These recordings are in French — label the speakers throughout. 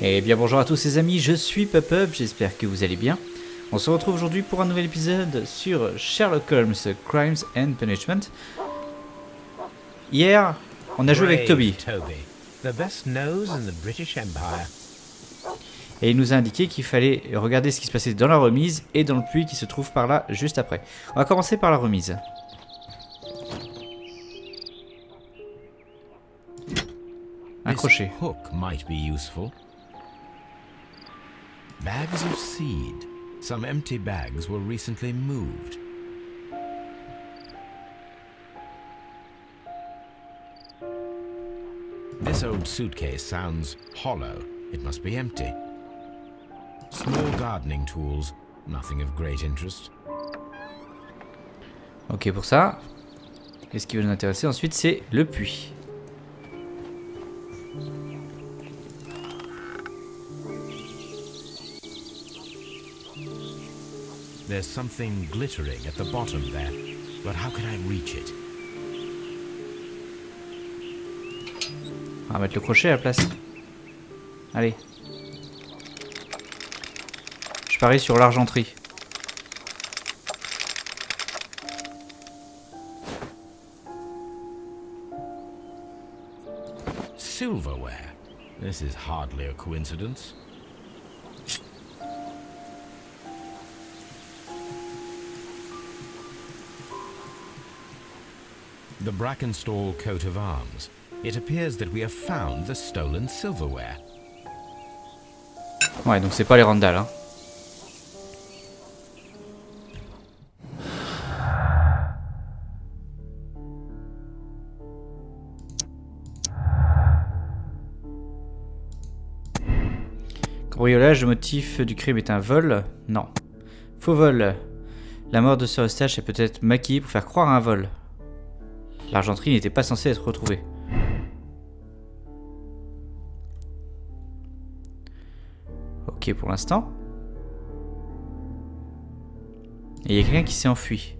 Speaker 1: Eh bien bonjour à tous les amis, je suis Peup, j'espère que vous allez bien. On se retrouve aujourd'hui pour un nouvel épisode sur Sherlock Holmes, Crimes and Punishment. Hier, on a joué avec Toby.
Speaker 2: The best nose in the British Empire.
Speaker 1: Et il nous a indiqué qu'il fallait regarder ce qui se passait dans la remise et dans le puits qui se trouve par là juste après. On va commencer par la remise. Un crochet.
Speaker 2: This hook might be useful. Bags of seed. Some empty bags were recently moved. This old suitcase sounds hollow. It must be empty. Small gardening tools. Nothing of great interest.
Speaker 1: Ok pour ça. Et ce qui va nous intéresser ensuite c'est le puits.
Speaker 2: There's something glittering at the bottom there, but how can I reach it?
Speaker 1: On va mettre le crochet à la place. Allez. Je parie sur l'argenterie.
Speaker 2: Silverware. This is hardly a coincidence. The Brackenstall coat of arms. It appears that we have found the stolen silverware.
Speaker 1: Ouais, donc c'est pas les Randall, hein. Cambriolage, le motif du crime est un vol? Non. Faux vol. La mort de Sir Eustache est peut-être maquillée pour faire croire à un vol. L'argenterie n'était pas censée être retrouvée. Ok pour l'instant. Et il y a quelqu'un qui s'est enfui.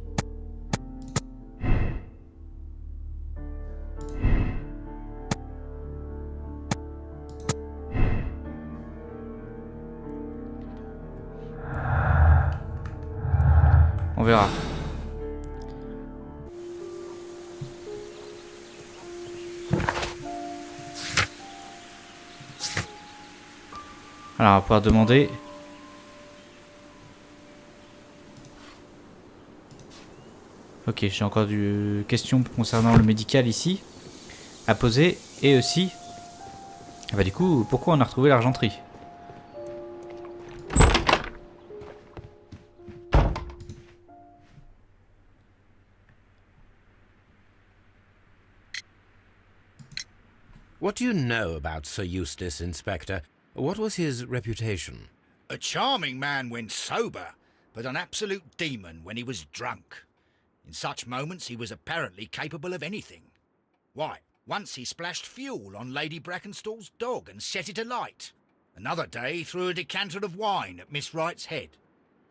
Speaker 1: On verra. Alors on va pouvoir demander. Ok, j'ai encore des questions concernant le médical ici à poser. Et aussi, bah du coup, pourquoi on a retrouvé l'argenterie?
Speaker 2: What do you know about Sir Eustace, Inspector? What was his reputation?
Speaker 3: A charming man when sober, but an absolute demon when he was drunk. In such moments he was apparently capable of anything. Why, once he splashed fuel on Lady Brackenstall's dog and set it alight. Another day he threw a decanter of wine at Miss Wright's head.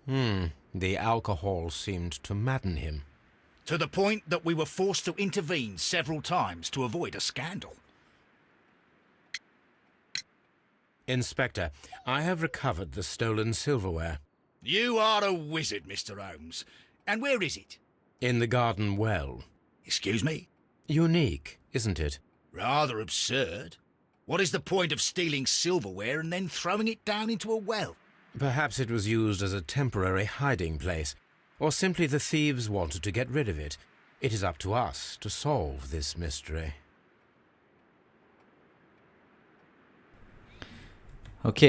Speaker 2: The alcohol seemed to madden him.
Speaker 3: To the point that we were forced to intervene several times to avoid a scandal.
Speaker 2: Inspector, I have recovered the stolen silverware.
Speaker 3: You are a wizard, Mr. Holmes. And where is it?
Speaker 2: In the garden well.
Speaker 3: Excuse me?
Speaker 2: Unique, isn't it?
Speaker 3: Rather absurd. What is the point of stealing silverware and then throwing it down into a well?
Speaker 2: Perhaps it was used as a temporary hiding place, or simply the thieves wanted to get rid of it. It is up to us to solve this mystery.
Speaker 1: Ok,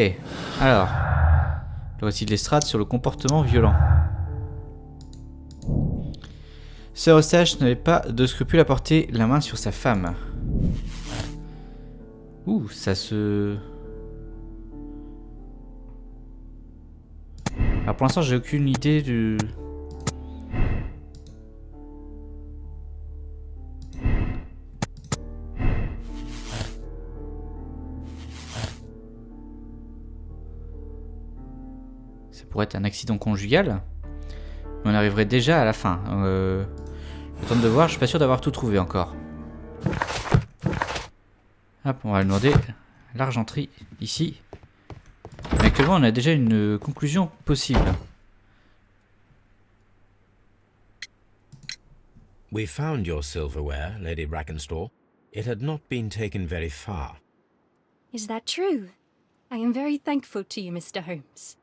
Speaker 1: alors, le récit de l'estrade sur le comportement violent. Sir Eustache n'avait pas de scrupule à porter la main sur sa femme. Ouh, ça se... Alors pour l'instant j'ai aucune idée du... Ça pourrait être un accident conjugal. Mais on arriverait déjà à la fin. Le temps de voir, je suis pas sûr d'avoir tout trouvé encore. Hop, on va demander l'argenterie ici. Actuellement, on a déjà une conclusion possible.
Speaker 2: We found your silverware, Lady Brackenstall. It had not been taken very far.
Speaker 4: Is that true? I am very thankful to you, Mr. Holmes.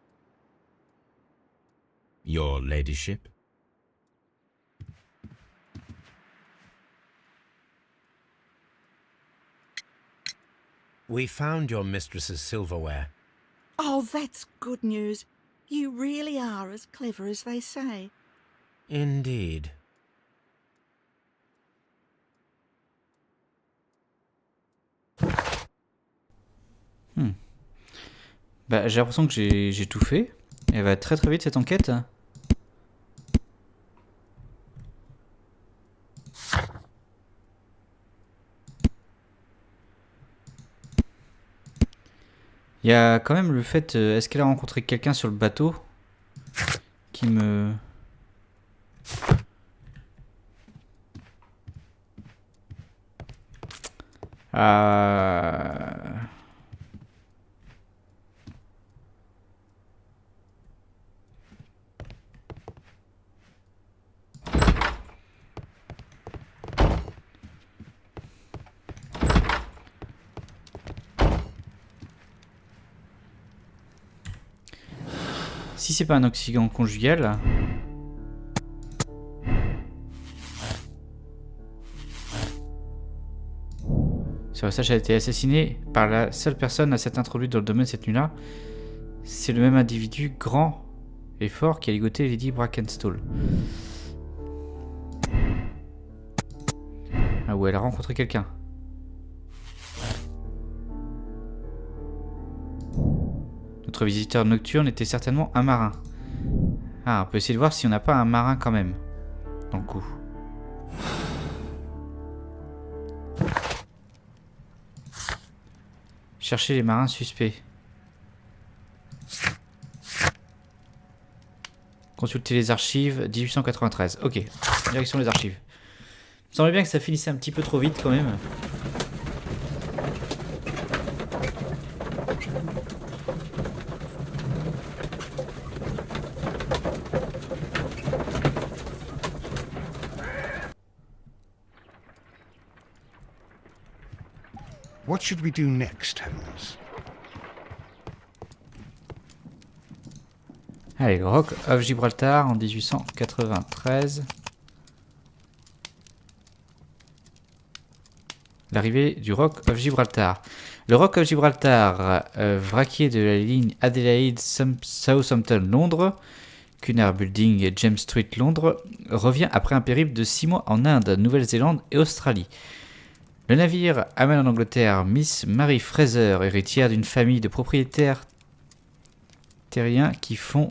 Speaker 2: Your ladyship? We found your mistress's silverware.
Speaker 5: Oh, that's good news. You really are as clever as they say.
Speaker 2: Indeed.
Speaker 1: Bah, j'ai l'impression que j'ai tout fait. Elle va très très vite cette enquête. Il y a quand même le fait, est-ce qu'elle a rencontré quelqu'un sur le bateau qui me... Si c'est pas un accident conjugal... Sur Sacha a été assassiné par la seule personne à s'être introduite dans le domaine cette nuit-là. C'est le même individu grand et fort qui a ligoté Lady Brackenstall. Ah ouais, elle a rencontré quelqu'un. Notre visiteur nocturne était certainement un marin. Ah, on peut essayer de voir si on n'a pas un marin quand même dans le coup. Chercher les marins suspects. Consulter les archives 1893. Ok, direction les archives. Il me semblait bien que ça finissait un petit peu trop vite quand même.
Speaker 6: What should we do next, Holmes?
Speaker 1: Allez, le Rock of Gibraltar en 1893. L'arrivée du Rock of Gibraltar. Le Rock of Gibraltar, vraquier de la ligne Adelaide-Southampton-Londres, Cunard Building et James Street, Londres, revient après un périple de 6 mois en Inde, Nouvelle-Zélande et Australie. Le navire amène en Angleterre Miss Mary Fraser, héritière d'une famille de propriétaires terriens qui ont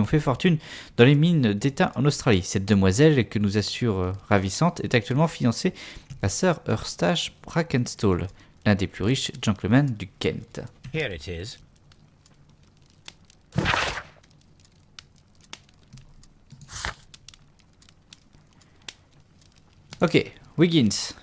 Speaker 1: fait fortune dans les mines d'étain en Australie. Cette demoiselle, que nous assure ravissante, est actuellement fiancée à Sir Eustache Brackenstall, l'un des plus riches gentlemen du Kent.
Speaker 2: Here it is.
Speaker 1: Ok, Wiggins.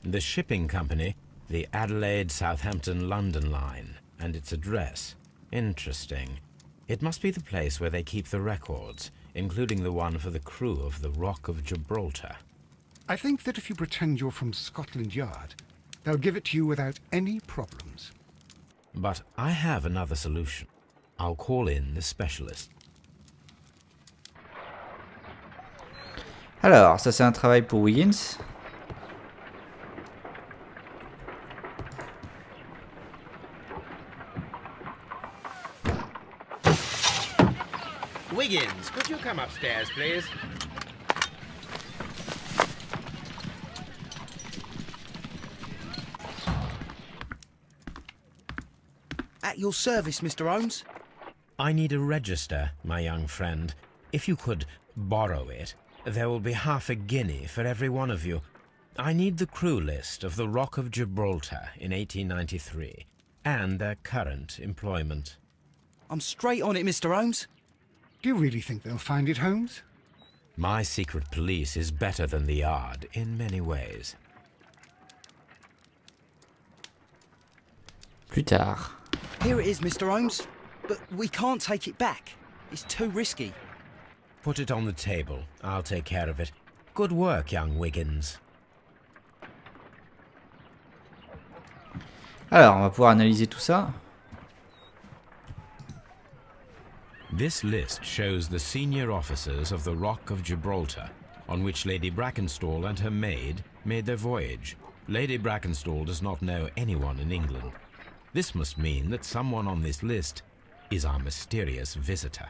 Speaker 2: The shipping company, the Adelaide-Southampton-London line, and its address. Interesting. It must be the place where they keep the records, including the one for the crew of the Rock of Gibraltar.
Speaker 6: I think that if you pretend you're from Scotland Yard, they'll give it to you without any problems.
Speaker 2: But I have another solution. I'll call in the specialist.
Speaker 1: Alors, ça c'est un travail pour Wiggins.
Speaker 2: Wiggins, could you come upstairs, please?
Speaker 7: At your service, Mr. Holmes.
Speaker 2: I need a register, my young friend. If you could borrow it, there will be half a guinea for every one of you. I need the crew list of the Rock of Gibraltar in 1893, and their current employment.
Speaker 7: I'm straight on it, Mr. Holmes.
Speaker 6: Do you really think they'll find it, Holmes?
Speaker 2: My secret police is better than the Yard in many ways.
Speaker 1: Plus tard.
Speaker 7: Here it is, Mr. Holmes. But we can't take it back. It's too risky.
Speaker 2: Put it on the table. I'll take care of it. Good work, young Wiggins.
Speaker 1: Alors, on va pouvoir analyser tout ça.
Speaker 2: This list shows the senior officers of the Rock of Gibraltar, on which Lady Brackenstall and her maid made their voyage. Lady Brackenstall does not know anyone in England. This must mean that someone on this list is our mysterious visitor.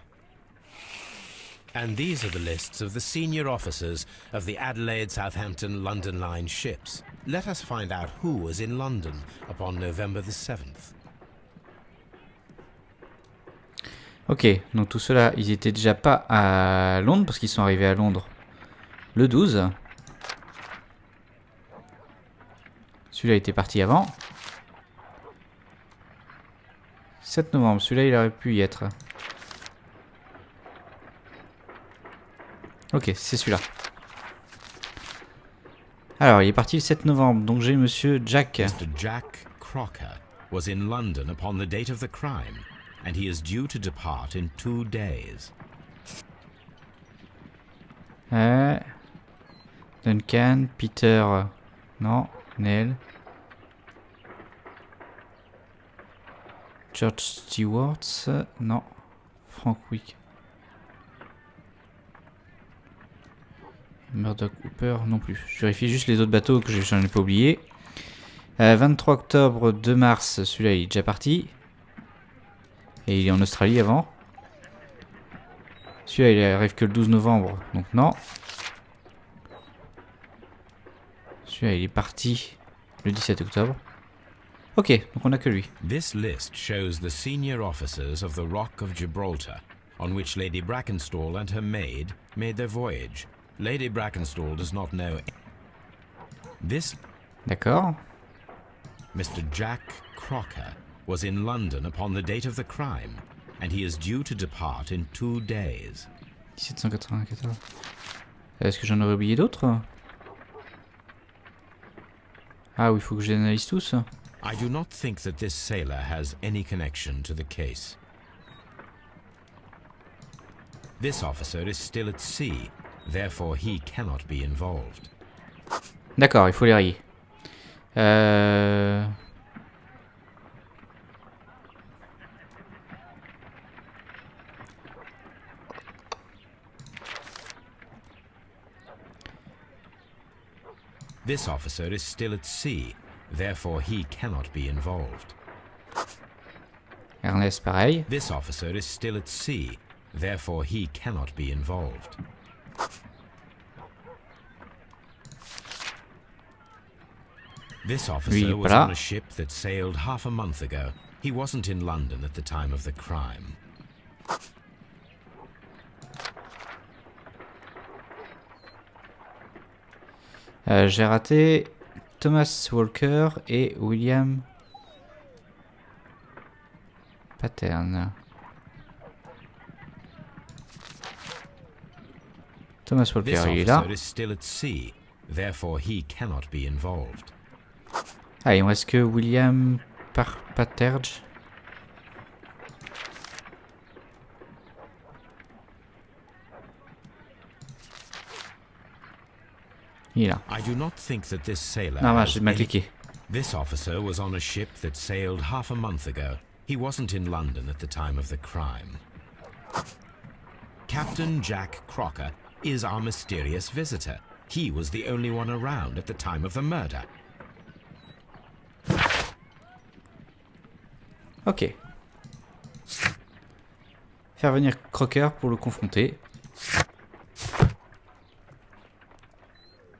Speaker 2: And these are the lists of the senior officers of the Adelaide, Southampton, London Line ships. Let us find out who was in London upon November the 7th.
Speaker 1: Ok, donc tout cela, ils étaient déjà pas à Londres parce qu'ils sont arrivés à Londres le 12. Celui-là était parti avant. 7 novembre, celui-là il aurait pu y être. Ok, c'est celui-là. Alors, il est parti le 7 novembre, donc j'ai monsieur Jack.
Speaker 2: Mr. Jack Crocker was in London upon the date of the crime, and he is due to depart in 2 days.
Speaker 1: Duncan, Peter, non, Neil. George Stewart, non. Frank Wick. Murdoch Hooper, non plus. Je vérifie juste les autres bateaux que j'en ai pas oublié. 23 octobre, 2 mars, celui-là il est déjà parti. Et il est en Australie avant. Celui-là il arrive que le 12 novembre, donc non. Celui-là il est parti le 17 octobre. Ok, donc on a que lui.
Speaker 2: This list shows the senior officers of the Rock of Gibraltar, on which Lady Brackenstall and her maid made their voyage. Lady Brackenstall does not know. This
Speaker 1: D'accord.
Speaker 2: Mr. Jack Crocker was in London upon the date of the crime, and he is due to depart in 2 days.
Speaker 1: 1794. Est-ce que j'en aurais oublié d'autres? Ah oui, il faut que je les analyse tous.
Speaker 2: I do not think that this sailor has any connection to the case. This officer is still at sea, therefore he cannot be involved.
Speaker 1: D'accord, il faut les rayer.
Speaker 2: This officer is still at sea, therefore he cannot be involved.
Speaker 1: Ernest, pareil.
Speaker 2: This officer is still at sea, therefore he cannot be involved. This officer was on a ship that sailed half a month ago. He wasn't in London at the time of the crime.
Speaker 1: J'ai raté Thomas Walker et William Pattern. Thomas Walker,
Speaker 2: This
Speaker 1: il est là.
Speaker 2: officer is still at sea, therefore he cannot be involved.
Speaker 1: Ah, il me reste que William Patterge. Il est là.
Speaker 2: I do not think that this sailor
Speaker 1: Non,
Speaker 2: has
Speaker 1: j'ai mal
Speaker 2: any-
Speaker 1: cliqué.
Speaker 2: This officer was on a ship that sailed half a month ago. He wasn't in London at the time of the crime. Captain Jack Crocker is our mysterious visitor. He was the only one around at the time of the murder.
Speaker 1: Ok. Faire venir Crocker pour le confronter.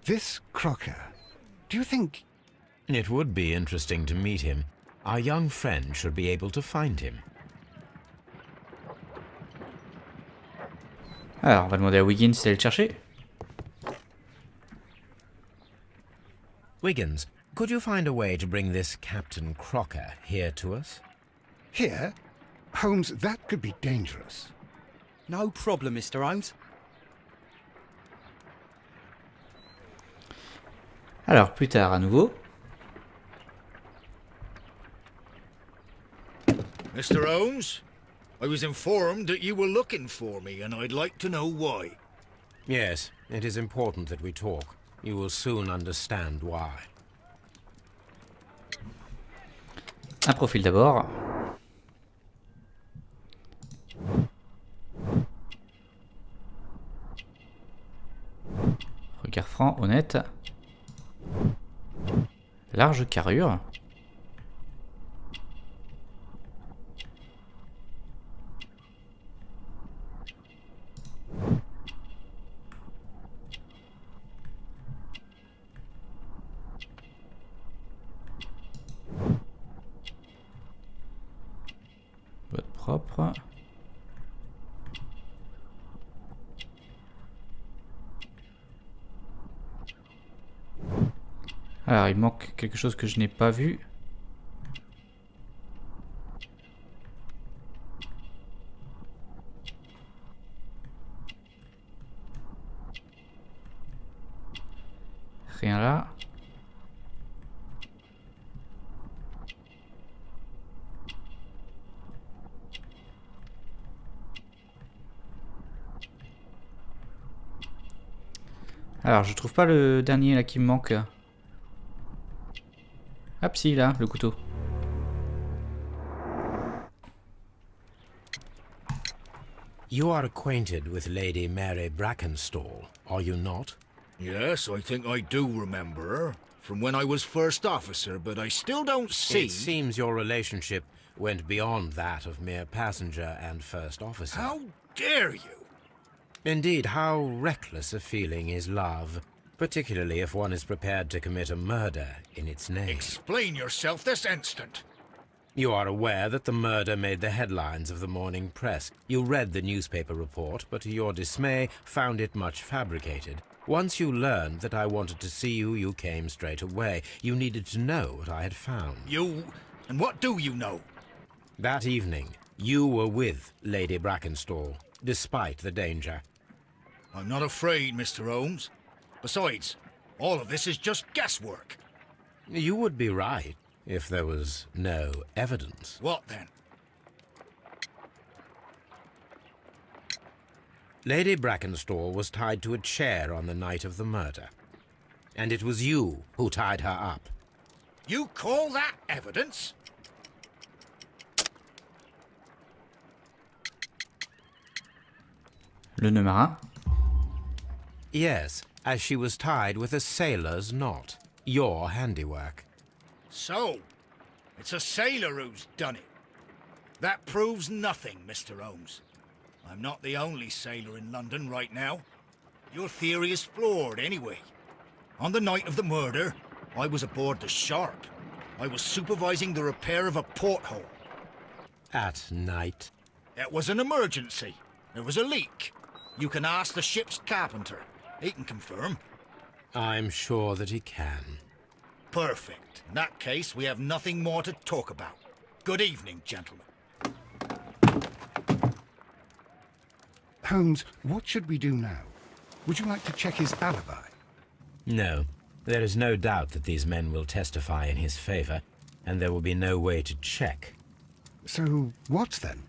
Speaker 6: This Crocker, do you think...
Speaker 2: It would be interesting to meet him. Our young friend should be able to find him.
Speaker 1: Alors, on va demander à Wiggins d'aller le chercher.
Speaker 2: Wiggins, could you find a way to bring this Captain Crocker here to us?
Speaker 6: Here? Holmes, that could be dangerous.
Speaker 7: No problem, Mr. Holmes.
Speaker 1: Alors, plus tard à nouveau.
Speaker 3: Mr. Holmes, I was informed that you were looking for me, and I'd like to know why.
Speaker 2: Yes, it is important that we talk. You will soon understand why.
Speaker 1: Un profil d'abord. Regard franc, honnête. Large carrure. Boîte propre. Alors, il manque quelque chose que je n'ai pas vu. Rien là. Alors, je trouve pas le dernier là qui me manque. Hop, si, là, le couteau.
Speaker 2: You are acquainted with Lady Mary Brackenstall, are you not?
Speaker 3: Yes, I think I do remember her, from when I was first officer, but I still don't see...
Speaker 2: It seems your relationship went beyond that of mere passenger and first officer.
Speaker 3: How dare you?
Speaker 2: Indeed, how reckless a feeling is love, particularly if one is prepared to commit a murder in its name.
Speaker 3: Explain yourself this instant.
Speaker 2: You are aware that the murder made the headlines of the morning press. You read the newspaper report, but to your dismay, found it much fabricated. Once you learned that I wanted to see you, you came straight away. You needed to know what I had found.
Speaker 3: You... and what do you know?
Speaker 2: That evening, you were with Lady Brackenstall, despite the danger.
Speaker 3: I'm not afraid, Mr. Holmes. Besides, all of this is just guesswork.
Speaker 2: You would be right if there was no evidence.
Speaker 3: What then?
Speaker 2: Lady Brackenstall was tied to a chair on the night of the murder. And it was you who tied her up.
Speaker 3: You call that evidence?
Speaker 1: Le nœud marin.
Speaker 2: Yes, as she was tied with a sailor's knot. Your handiwork.
Speaker 3: So, it's a sailor who's done it. That proves nothing, Mr. Holmes. I'm not the only sailor in London right now. Your theory is flawed anyway. On the night of the murder, I was aboard the Sharp. I was supervising the repair of a porthole.
Speaker 2: At night?
Speaker 3: It was an emergency. There was a leak. You can ask the ship's carpenter. He can confirm.
Speaker 2: I'm sure that he can.
Speaker 3: Perfect. In that case, we have nothing more to talk about. Good evening, gentlemen.
Speaker 6: Holmes, what should we do now? Would you like to check his alibi?
Speaker 2: No. There is no doubt that these men will testify in his favor, and there will be no way to check.
Speaker 6: So, what then?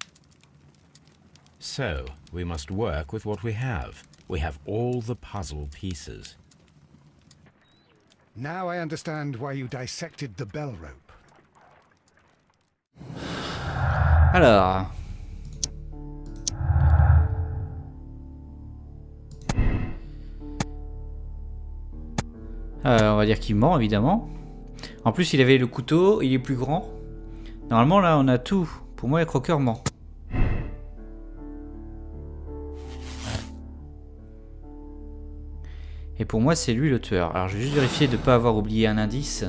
Speaker 2: So, we must work with what we have. We have all the puzzle pieces.
Speaker 6: Now I understand why you dissected the bell rope.
Speaker 1: Alors. On va dire qu'il ment, évidemment. En plus, il avait le couteau, il est plus grand. Normalement, là, on a tout. Pour moi, le croqueur ment. Et pour moi, c'est lui le tueur. Alors, je vais juste vérifier de ne pas avoir oublié un indice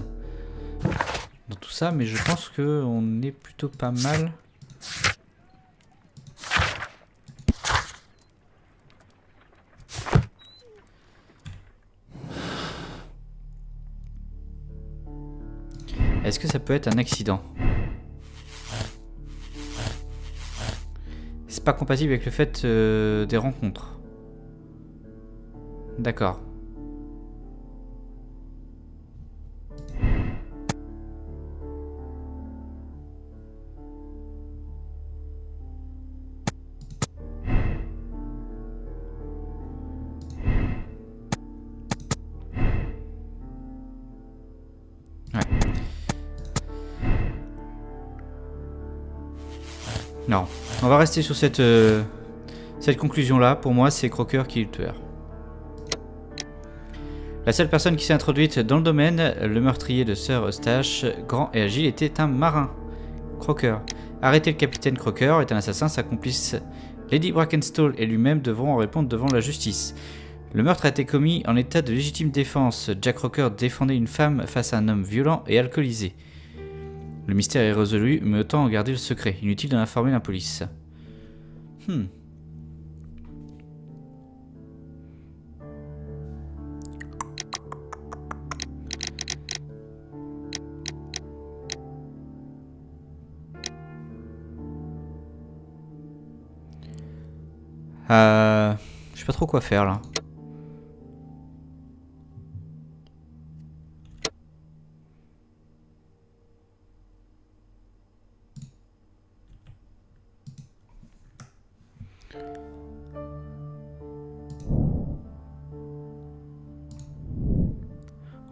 Speaker 1: dans tout ça, mais je pense qu'on est plutôt pas mal. Est-ce que ça peut être un accident? C'est pas compatible avec le fait des rencontres. D'accord. Non, on va rester sur cette conclusion-là. Pour moi, c'est Crocker qui est le tueur. La seule personne qui s'est introduite dans le domaine, le meurtrier de Sir Eustache, grand et agile, était un marin. Crocker. Arrêter le capitaine Crocker est un assassin, sa complice Lady Brackenstall et lui-même devront en répondre devant la justice. Le meurtre a été commis en état de légitime défense. Jack Crocker défendait une femme face à un homme violent et alcoolisé. Le mystère est résolu, mais autant en garder le secret. Inutile d'en informer la police. Je sais pas trop quoi faire là.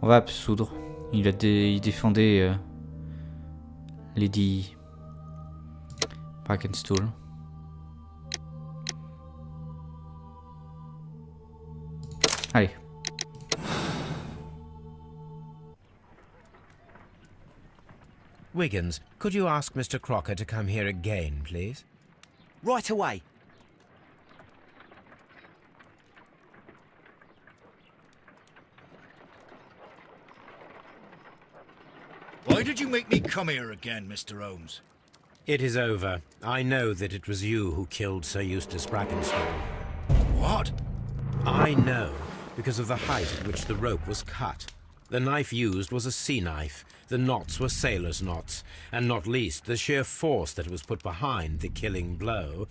Speaker 1: On va absoudre. Il défendait Lady Brackenstall. Allez.
Speaker 2: Wiggins, could you ask Mr. Crocker to come here again, please?
Speaker 7: Right away.
Speaker 3: Why did you make me come here again, Mr. Holmes?
Speaker 2: It is over. I know that it was you who killed Sir Eustace Brackenstall.
Speaker 3: What?
Speaker 2: I know, because of the height at which the rope was cut. The knife used was a sea knife, the knots were sailor's knots, and not least the sheer force that was put behind the killing blow.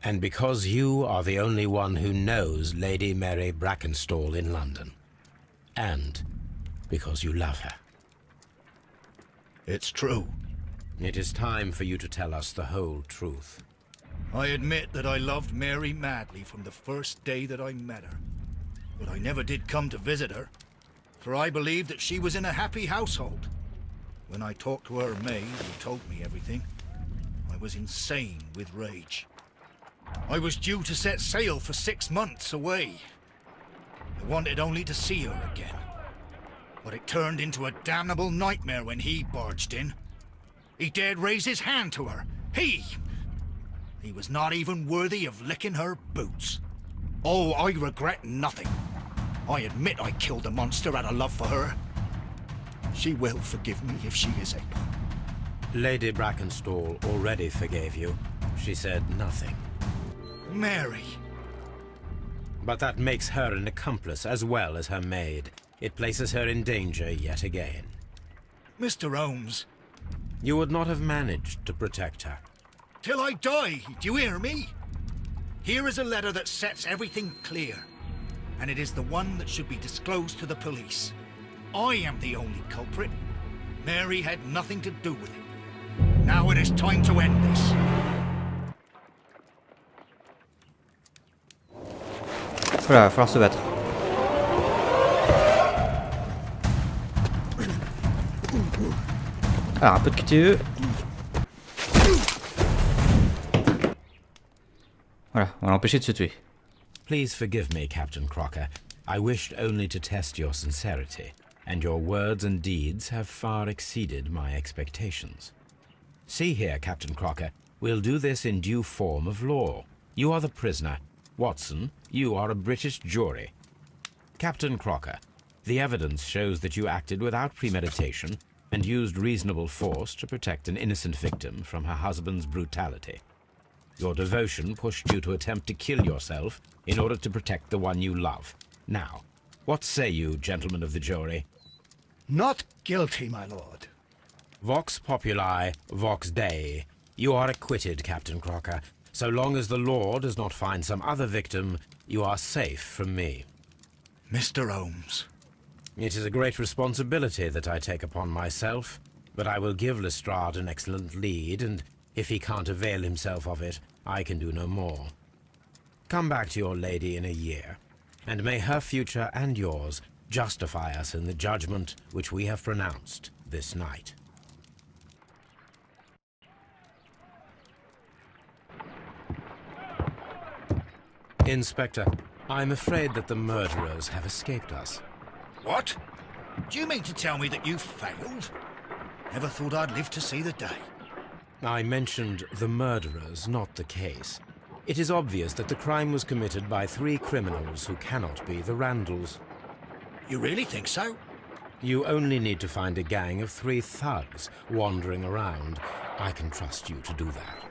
Speaker 2: And because you are the only one who knows Lady Mary Brackenstall in London. And because you love her.
Speaker 3: It's true.
Speaker 2: It is time for you to tell us the whole truth.
Speaker 3: I admit that I loved Mary madly from the first day that I met her. But I never did come to visit her, for I believed that she was in a happy household. When I talked to her maid, who told me everything, I was insane with rage. I was due to set sail for 6 months away. I wanted only to see her again. But it turned into a damnable nightmare when he barged in. He dared raise his hand to her. He was not even worthy of licking her boots. Oh, I regret nothing. I admit I killed the monster out of love for her. She will forgive me if she is able.
Speaker 2: Lady Brackenstall already forgave you. She said nothing.
Speaker 3: Mary.
Speaker 2: But that makes her an accomplice as well as her maid. It places her in danger yet again.
Speaker 3: Mr. Holmes.
Speaker 2: You would not have managed to protect her.
Speaker 3: Till I die, do you hear me? Here is a letter that sets everything clear, and it is the one that should be disclosed to the police. I am the only culprit. Mary had nothing to do with it. Now it is time to end this.
Speaker 1: Voilà, va falloir se battre. Alors, un peu de QTE. Voilà, on va l'empêcher de se tuer.
Speaker 2: Please forgive me, Captain Crocker. I wished only to test your sincerity, and your words and deeds have far exceeded my expectations. See here, Captain Crocker, we'll do this in due form of law. You are the prisoner. Watson, you are a British jury. Captain Crocker, the evidence shows that you acted without premeditation and used reasonable force to protect an innocent victim from her husband's brutality. Your devotion pushed you to attempt to kill yourself in order to protect the one you love. Now, what say you, gentlemen of the jury?
Speaker 6: Not guilty, my lord.
Speaker 2: Vox populi, vox dei. You are acquitted, Captain Crocker. So long as the law does not find some other victim, you are safe from me.
Speaker 3: Mr. Holmes.
Speaker 2: It is a great responsibility that I take upon myself, but I will give Lestrade an excellent lead, and if he can't avail himself of it, I can do no more. Come back to your lady in a year, and may her future and yours justify us in the judgment which we have pronounced this night. Inspector, I'm afraid that the murderers have escaped us.
Speaker 3: What? Do you mean to tell me that you failed? Never thought I'd live to see the day.
Speaker 2: I mentioned the murderers, not the case. It is obvious that the crime was committed by 3 criminals who cannot be the Randalls.
Speaker 3: You really think so?
Speaker 2: You only need to find a gang of 3 thugs wandering around. I can trust you to do that.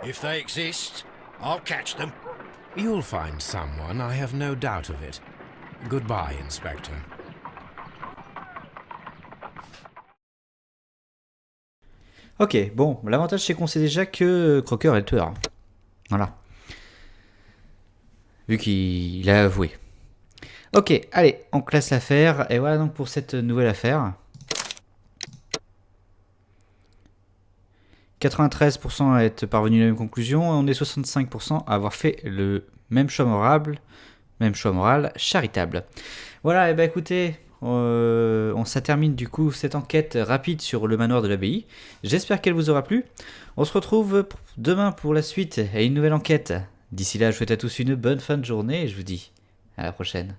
Speaker 3: If they exist, I'll catch them.
Speaker 2: You'll find someone, I have no doubt of it. Goodbye, Inspector.
Speaker 1: Ok, bon, l'avantage c'est qu'on sait déjà que Crocker est le tueur. Voilà. Vu qu'il a avoué. Ok, allez, on classe l'affaire. Et voilà donc pour cette nouvelle affaire. 93% à être parvenu à la même conclusion. On est 65% à avoir fait le même choix moral charitable. Voilà, et ben écoutez, ça termine du coup cette enquête rapide sur le manoir de l'abbaye. J'espère qu'elle vous aura plu. On se retrouve demain pour la suite et une nouvelle enquête. D'ici là, je vous souhaite à tous une bonne fin de journée et je vous dis à la prochaine.